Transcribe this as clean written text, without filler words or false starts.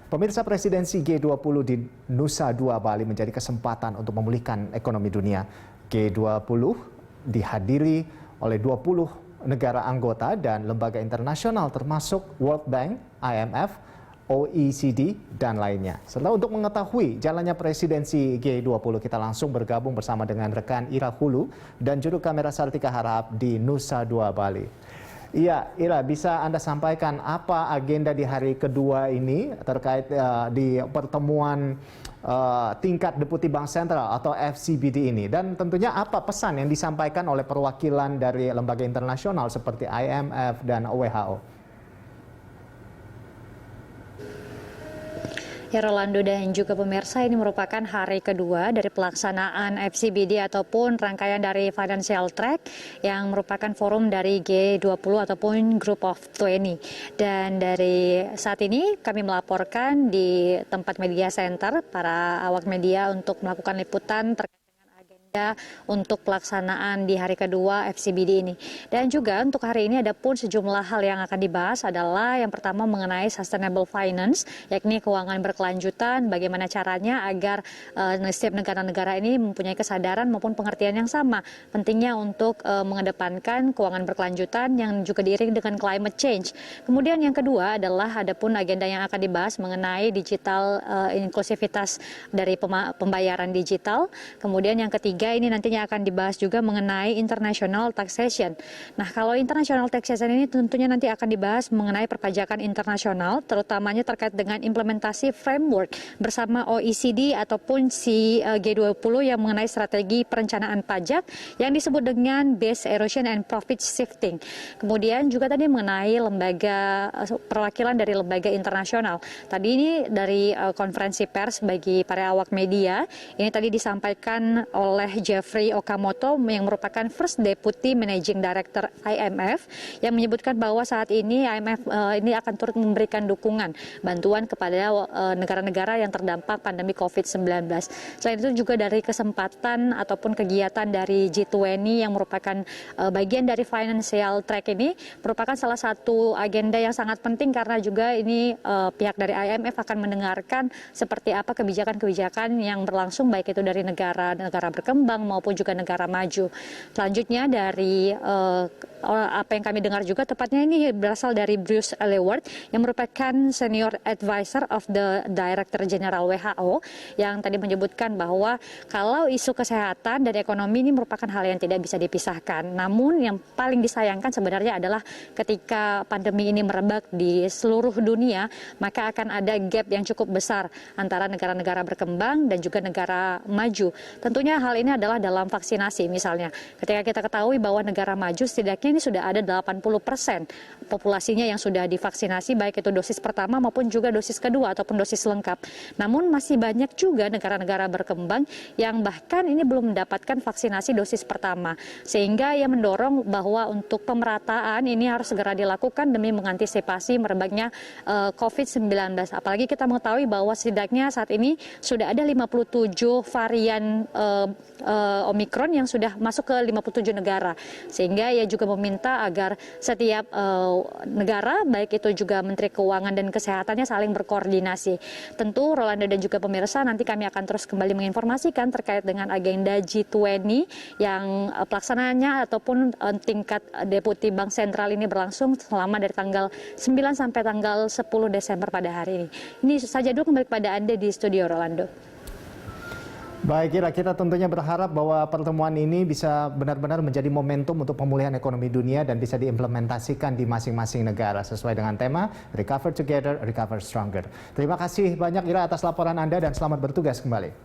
Pemirsa, presidensi G20 di Nusa Dua Bali menjadi kesempatan untuk memulihkan ekonomi dunia. G20 dihadiri oleh 20 negara anggota dan lembaga internasional termasuk World Bank, IMF, OECD, dan lainnya. Setelah untuk mengetahui jalannya presidensi G20, kita langsung bergabung bersama dengan rekan Ira Hulu dan juru kamera Sartika Harahap di Nusa Dua Bali. Iya, Ira, bisa Anda sampaikan apa agenda di hari kedua ini terkait di pertemuan tingkat Deputi Bank Sentral atau FCBD ini? Dan tentunya apa pesan yang disampaikan oleh perwakilan dari lembaga internasional seperti IMF dan WHO? Ya, Rolando dan juga pemirsa, ini merupakan hari kedua dari pelaksanaan FCBD ataupun rangkaian dari Financial Track yang merupakan forum dari G20 ataupun Group of 20. Dan dari saat ini kami melaporkan di tempat media center para awak media untuk melakukan liputan terkait untuk pelaksanaan di hari kedua FCBD ini. Dan juga untuk hari ini ada pun sejumlah hal yang akan dibahas adalah yang pertama mengenai sustainable finance, yakni keuangan berkelanjutan, bagaimana caranya agar setiap negara-negara ini mempunyai kesadaran maupun pengertian yang sama. Pentingnya untuk mengedepankan keuangan berkelanjutan yang juga diiring dengan climate change. Kemudian yang kedua adalah ada pun agenda yang akan dibahas mengenai digital inklusivitas dari pembayaran digital. Kemudian yang ketiga ini nantinya akan dibahas juga mengenai international taxation. Nah, kalau international taxation ini tentunya nanti akan dibahas mengenai perpajakan internasional, terutamanya terkait dengan implementasi framework bersama OECD ataupun si G20 yang mengenai strategi perencanaan pajak yang disebut dengan base erosion and profit shifting. Kemudian juga tadi mengenai lembaga perwakilan dari lembaga internasional. Tadi ini dari konferensi pers bagi para awak media, ini tadi disampaikan oleh Jeffrey Okamoto yang merupakan First Deputy Managing Director IMF yang menyebutkan bahwa saat ini IMF ini akan turut memberikan dukungan bantuan kepada negara-negara yang terdampak pandemi COVID-19. Selain itu juga dari kesempatan ataupun kegiatan dari G20 yang merupakan bagian dari Financial Track ini merupakan salah satu agenda yang sangat penting karena juga ini pihak dari IMF akan mendengarkan seperti apa kebijakan-kebijakan yang berlangsung baik itu dari negara-negara berkembang maupun juga negara maju. Selanjutnya dari apa yang kami dengar juga tepatnya ini berasal dari Bruce Leward yang merupakan Senior Advisor of the Director General WHO yang tadi menyebutkan bahwa kalau isu kesehatan dan ekonomi ini merupakan hal yang tidak bisa dipisahkan. Namun yang paling disayangkan sebenarnya adalah ketika pandemi ini merebak di seluruh dunia, maka akan ada gap yang cukup besar antara negara-negara berkembang dan juga negara maju. Tentunya hal ini adalah dalam vaksinasi misalnya. Ketika kita ketahui bahwa negara maju setidaknya ini sudah ada 80% populasinya yang sudah divaksinasi baik itu dosis pertama maupun juga dosis kedua ataupun dosis lengkap. Namun masih banyak juga negara-negara berkembang yang bahkan ini belum mendapatkan vaksinasi dosis pertama. Sehingga ia mendorong bahwa untuk pemerataan ini harus segera dilakukan demi mengantisipasi merebaknya COVID-19. Apalagi kita mengetahui bahwa setidaknya saat ini sudah ada 57 varian Omikron yang sudah masuk ke 57 negara. Sehingga ia juga meminta agar setiap negara, baik itu juga Menteri Keuangan dan Kesehatannya saling berkoordinasi. Tentu Rolando dan juga pemirsa nanti kami akan terus kembali menginformasikan terkait dengan agenda G20 yang pelaksanaannya ataupun tingkat Deputi Bank Sentral ini berlangsung selama dari tanggal 9 sampai tanggal 10 Desember pada hari ini. Ini saja dulu kembali kepada Anda di studio Rolando. Baik, Ira, kita tentunya berharap bahwa pertemuan ini bisa benar-benar menjadi momentum untuk pemulihan ekonomi dunia dan bisa diimplementasikan di masing-masing negara sesuai dengan tema Recover Together, Recover Stronger. Terima kasih banyak, Ira, atas laporan Anda dan selamat bertugas kembali.